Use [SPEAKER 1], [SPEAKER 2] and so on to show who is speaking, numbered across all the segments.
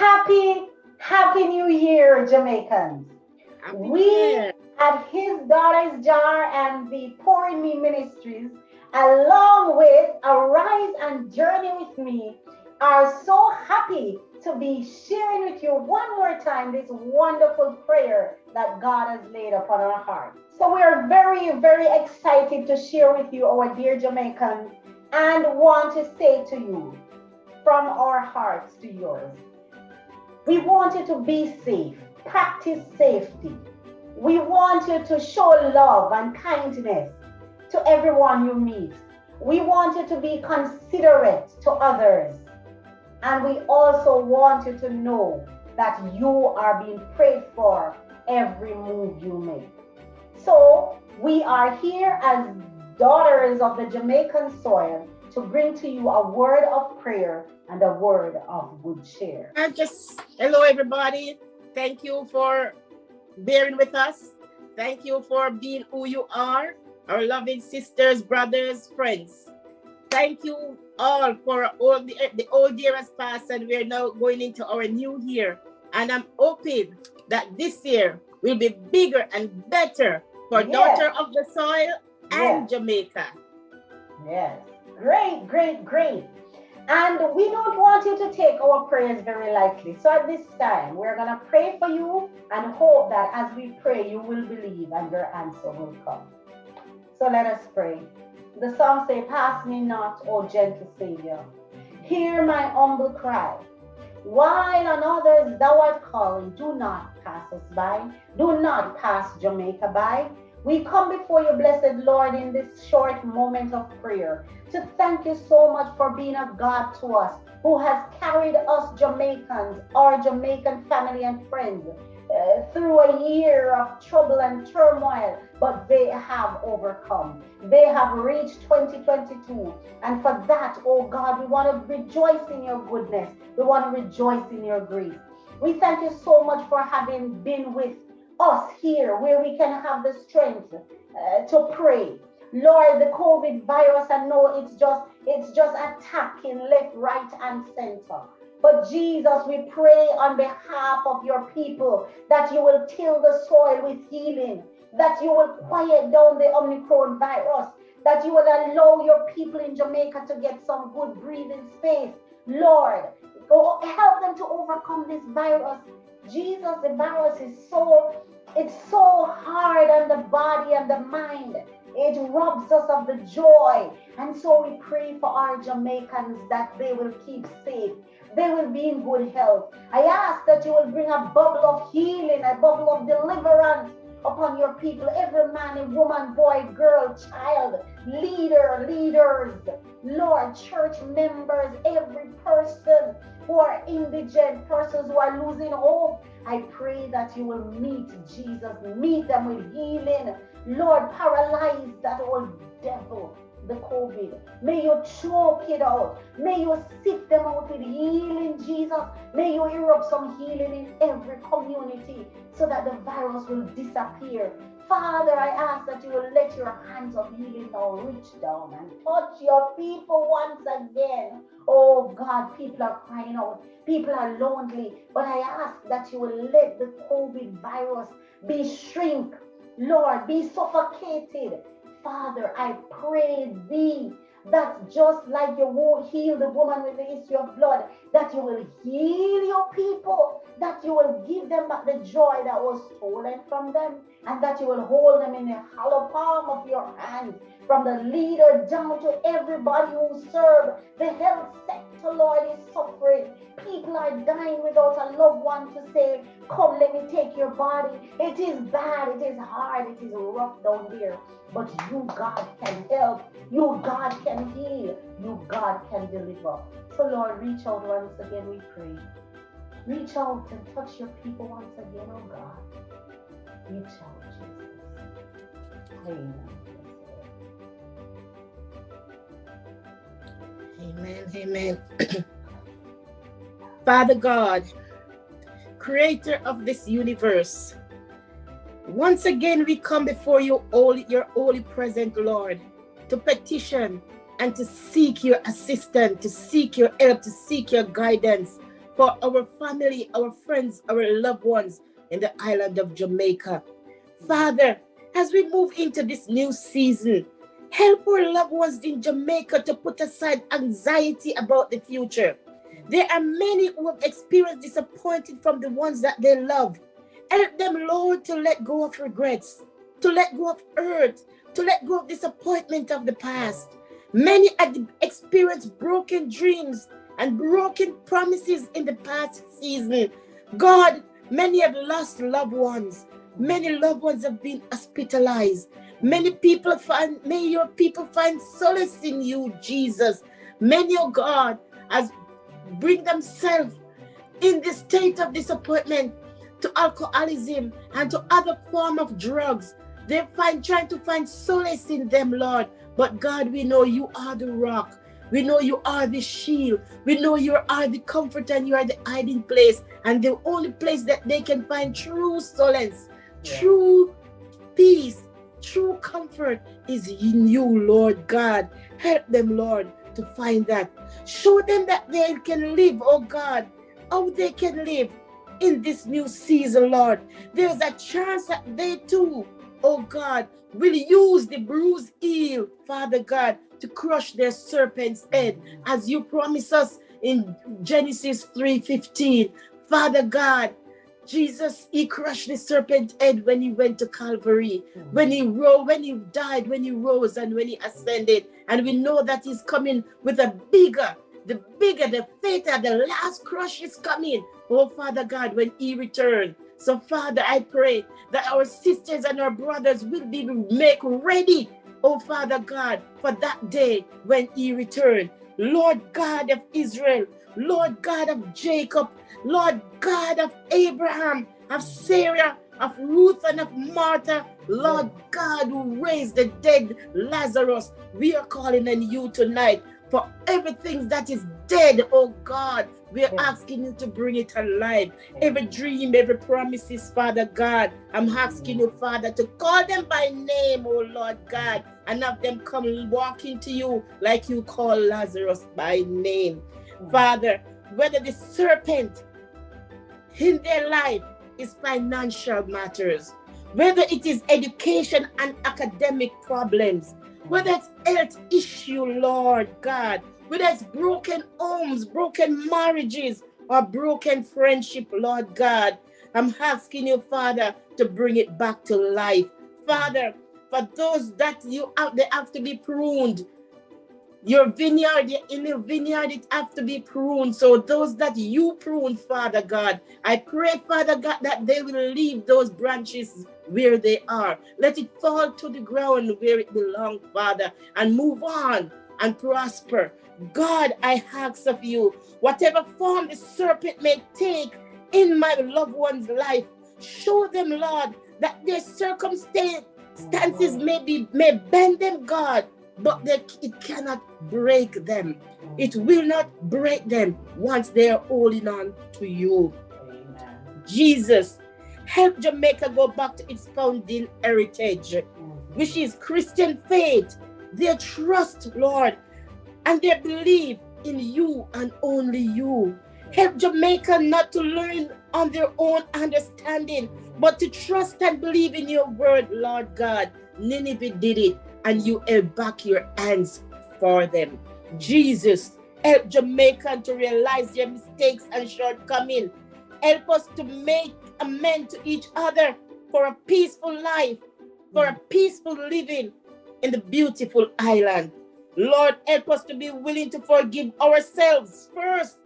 [SPEAKER 1] Happy New Year, Jamaicans.
[SPEAKER 2] Happy New
[SPEAKER 1] We
[SPEAKER 2] Year.
[SPEAKER 1] at His Daughter's Jar and the Pouring Me Ministries, along with Arise and Journey with Me, are so happy to be sharing with you one more time this wonderful prayer that God has laid upon our hearts. So we are very excited to share with you, our dear Jamaicans, and want to say to you from our hearts to yours. We want you to be safe, practice safety. We want you to show love and kindness to everyone you meet. We want you to be considerate to others. And we also want you to know that you are being prayed for every move you make. So we are here as daughters of the Jamaican soil to bring to you a word of prayer and a word of good cheer.
[SPEAKER 2] And just hello, everybody. Thank you for bearing with us. Thank you for being who you are, our loving sisters, brothers, friends. Thank you all for all the old year has passed, and we're now going into our new year. And I'm hoping that this year will be bigger and better for
[SPEAKER 1] Yes,
[SPEAKER 2] Daughter of the Soil and
[SPEAKER 1] yes,
[SPEAKER 2] Jamaica.
[SPEAKER 1] yes. Great. And we don't want you to take our prayers very lightly. So at this time, we're going to pray for you and hope that as we pray, you will believe and your answer will come. So let us pray. The song says, Pass me not, O gentle Savior. Hear my humble cry. While on others thou art calling, do not pass us by. Do not pass Jamaica by. We come before you, blessed Lord, in this short moment of prayer to thank you so much for being a God to us who has carried us Jamaicans, our Jamaican family and friends, through a year of trouble and turmoil, but they have overcome. They have reached 2022. And for that, oh God, we want to rejoice in your goodness. We want to rejoice in your grace. We thank you so much for having been with us here where we can have the strength to pray. Lord, the COVID virus, I know it's just attacking left, right, and center. But Jesus, we pray on behalf of your people that you will till the soil with healing, that you will quiet down the Omicron virus, that you will allow your people in Jamaica to get some good breathing space. Lord, help them to overcome this virus. Jesus, the virus is so hard on the body and the mind. It robs us of the joy. And so we pray for our Jamaicans that they will keep safe. They will be in good health. I ask that you will bring a bubble of healing, a bubble of deliverance upon your people, every man and woman, boy, girl, child, leaders, Lord, church members, every person who are indigent, persons who are losing hope. I pray that you will meet Jesus, meet them with healing. Lord, paralyze that old devil, the COVID. May you choke it out. May you sift them out with healing, Jesus. May you erupt some healing in every community so that the virus will disappear. Father, I ask that you will let your hands of healing now reach down and touch your people once again. Oh God, people are crying out. People are lonely. But I ask that you will let the COVID virus be shrink. Lord, be suffocated. Father, I pray thee that just like you won't heal the woman with the issue of blood, that you will heal your people, that you will give them back the joy that was stolen from them, and that you will hold them in the hollow palm of your hand, from the leader down to everybody who serve. The health sector, Lord, is suffering. People are dying without a loved one to say, come, let me take your body. It is bad, it is hard, it is rough down there. But you, God, can help. You, God, can heal. You, God, can deliver. So, Lord, reach out once again, we pray. Reach out and touch your people once again, oh God. Reach out, Jesus. Amen.
[SPEAKER 2] Amen. Father God, creator of this universe, once again we come before you, your holy present, Lord, to petition and to seek your assistance, to seek your help, to seek your guidance. for our family, our friends, our loved ones in the island of Jamaica. Father, as we move into this new season, help our loved ones in Jamaica to put aside anxiety about the future. There are many who have experienced disappointment from the ones that they love. Help them, Lord, to let go of regrets, to let go of hurt, to let go of disappointment of the past. Many had experienced broken dreams and broken promises in the past season. God, many have lost loved ones. Many loved ones have been hospitalized. May your people find solace in you, Jesus. Many, oh God, has bring themselves in the state of disappointment to alcoholism and to other form of drugs. They're trying to find solace in them, Lord. But God, we know you are the rock. We know you are the shield. We know you are the comfort and you are the hiding place. And the only place that they can find true solace, true peace, true comfort is in you, Lord God. Help them, Lord, to find that. Show them that they can live, oh God, how they can live in this new season, Lord. There's a chance that they too, oh God, will use the bruised heel, Father God, to crush their serpent's head, as you promise us in Genesis 3:15. Father God, Jesus, he crushed the serpent's head when he went to Calvary, when he died, when he rose, and when he ascended. And we know that he's coming with the bigger, the fatter, the last crush is coming. Oh, Father God, when he returns. So, Father, I pray that our sisters and our brothers will be make ready, oh, Father God, for that day when he returns. Lord God of Israel, Lord God of Jacob, Lord God of Abraham, of Sarah, of Ruth, and of Martha, Lord God who raised the dead Lazarus, we are calling on you tonight for everything that is dead, oh God. We are asking you to bring it alive. Every dream, every promises, Father God. I'm asking you, Father, to call them by name, oh Lord God, and have them come walking to you like you call Lazarus by name. Father, whether the serpent in their life is financial matters, whether it is education and academic problems, whether it's health issue, Lord God, whether it's broken homes, broken marriages, or broken friendship, Lord God, I'm asking you, Father, to bring it back to life. Father, for those that they have to be pruned. Your vineyard, in your vineyard, it have to be pruned. So those that you prune, Father God, I pray, Father God, that they will leave those branches where they are. Let it fall to the ground where it belongs, Father, and move on and prosper. God, I ask of you, whatever form the serpent may take in my loved one's life, show them, Lord, that their circumstances may bend them, God, but it cannot break them. It will not break them once they are holding on to you. Amen. Jesus, help Jamaica go back to its founding heritage, which is Christian faith, their trust, Lord, and their belief in you and only you. Help Jamaica not to learn on their own understanding, but to trust and believe in your word, Lord God. Nineveh did it, and you held back your hands for them. Jesus, help Jamaica to realize their mistakes and shortcomings. Help us to make amends to each other for a peaceful life, for a peaceful living in the beautiful island. Lord, help us to be willing to forgive ourselves first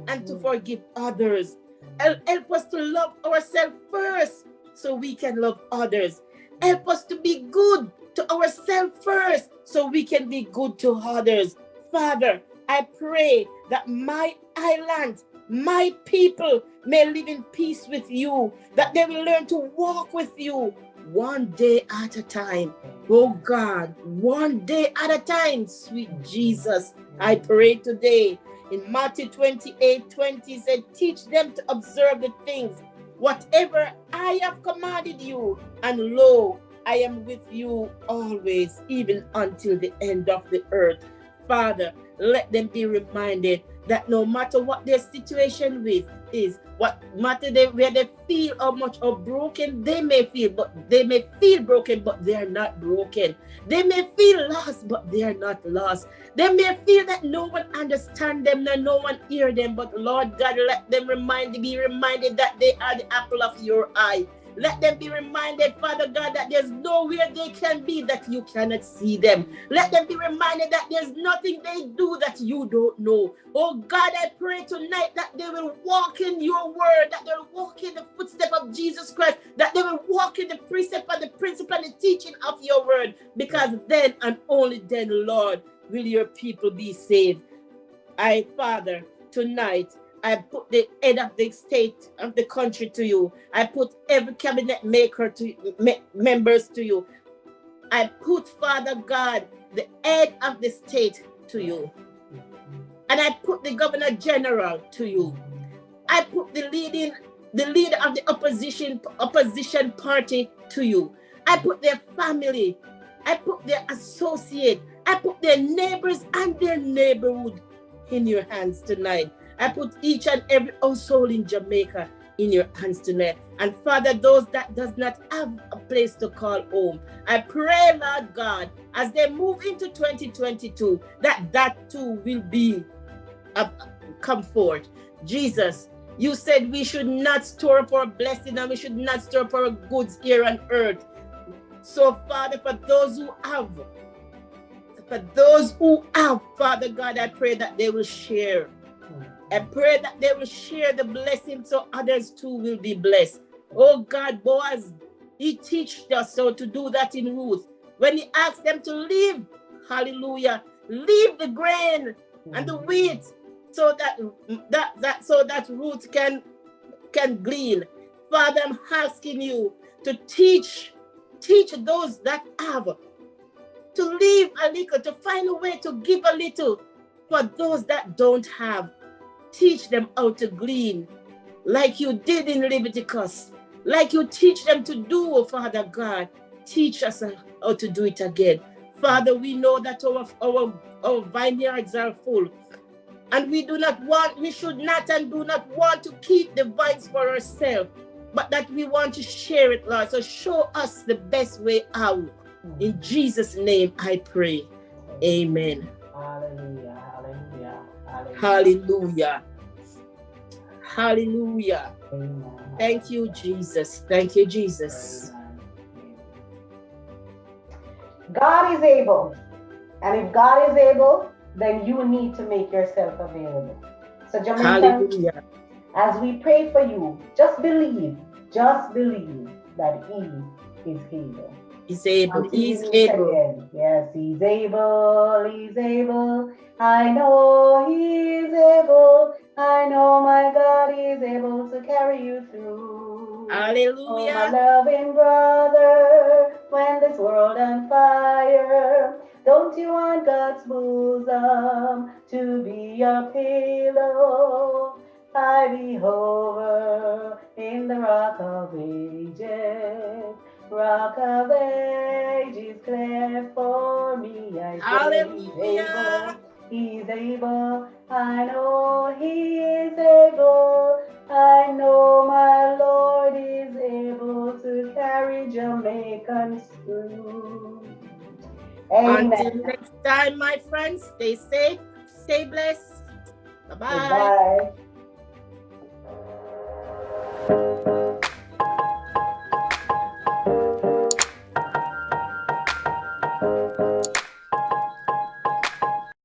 [SPEAKER 2] and to forgive others. Help us to love ourselves first so we can love others. Help us to be good to ourselves first so we can be good to others. Father, I pray that my island, my people may live in peace with you, that they will learn to walk with you one day at a time. Oh God, one day at a time, sweet Jesus. I pray today in Matthew 28:20 said, teach them to observe the things, whatever I have commanded you, and lo, I am with you always, even until the end of the earth. Father, let them be reminded that no matter what their situation with is, what matter where they feel how much how broken they may feel, but they may feel broken, but they are not broken. They may feel lost, but they are not lost. They may feel that no one understands them and no one hears them, but Lord God, let them be reminded that they are the apple of your eye. Let them be reminded, Father God, that there's nowhere they can be that you cannot see them. Let them be reminded that there's nothing they do that you don't know. Oh God, I pray tonight that they will walk in your word, that they will walk in the footsteps of Jesus Christ, that they will walk in the precept and the principle and the teaching of your word, because then and only then, Lord, will your people be saved. Father, tonight, I put the head of the state of the country to you. I put every cabinet maker members to you. I put, Father God, the head of the state to you. And I put the governor general to you. I put the leader of the opposition party to you. I put their family. I put their associate. I put their neighbors and their neighborhood in your hands tonight. I put each and every household in Jamaica in your hands tonight. And Father, those that does not have a place to call home, I pray, Lord God, as they move into 2022, that too will be a comfort. Jesus, you said we should not store up our blessing and we should not store up our goods here on earth. So, Father, for those who have, Father God, I pray that they will share. I pray that they will share the blessing so others too will be blessed. Oh God, Boaz, he teached us so to do that in Ruth. When he asked them to leave, hallelujah, leave the grain and the wheat so that Ruth can glean. Father, I'm asking you to teach those that have, to leave a little, to find a way to give a little for those that don't have. Teach them how to glean like you did in Leviticus, like you teach them to do, Father God. Teach us how to do it again. Father, we know that our vineyards are full, and we should not and do not want to keep the vines for ourselves, but that we want to share it, Lord. So show us the best way out. In Jesus' name I pray. Amen.
[SPEAKER 1] Hallelujah. Hallelujah. Hallelujah.
[SPEAKER 2] Hallelujah. Hallelujah.
[SPEAKER 1] Amen.
[SPEAKER 2] Thank you, Jesus. Thank you, Jesus.
[SPEAKER 1] Amen. God is able. And if God is able, then you need to make yourself available. So, Jamaican, as we pray for you, just believe that He is able.
[SPEAKER 2] He's able. He's able.
[SPEAKER 1] Again. Yes, He's able. He's able. I know He is able. I know my God is able to carry you through.
[SPEAKER 2] Hallelujah.
[SPEAKER 1] Oh, my loving brother, when this world on fire, don't you want God's bosom to be your pillow? I be over in the rock of ages. Rock of ages, clear for me. I
[SPEAKER 2] Hallelujah.
[SPEAKER 1] He's able. I know He is able. I know my Lord is able to carry Jamaicans through. Amen.
[SPEAKER 2] Until next time, my friends, stay safe, stay blessed. Bye-bye.
[SPEAKER 1] Goodbye.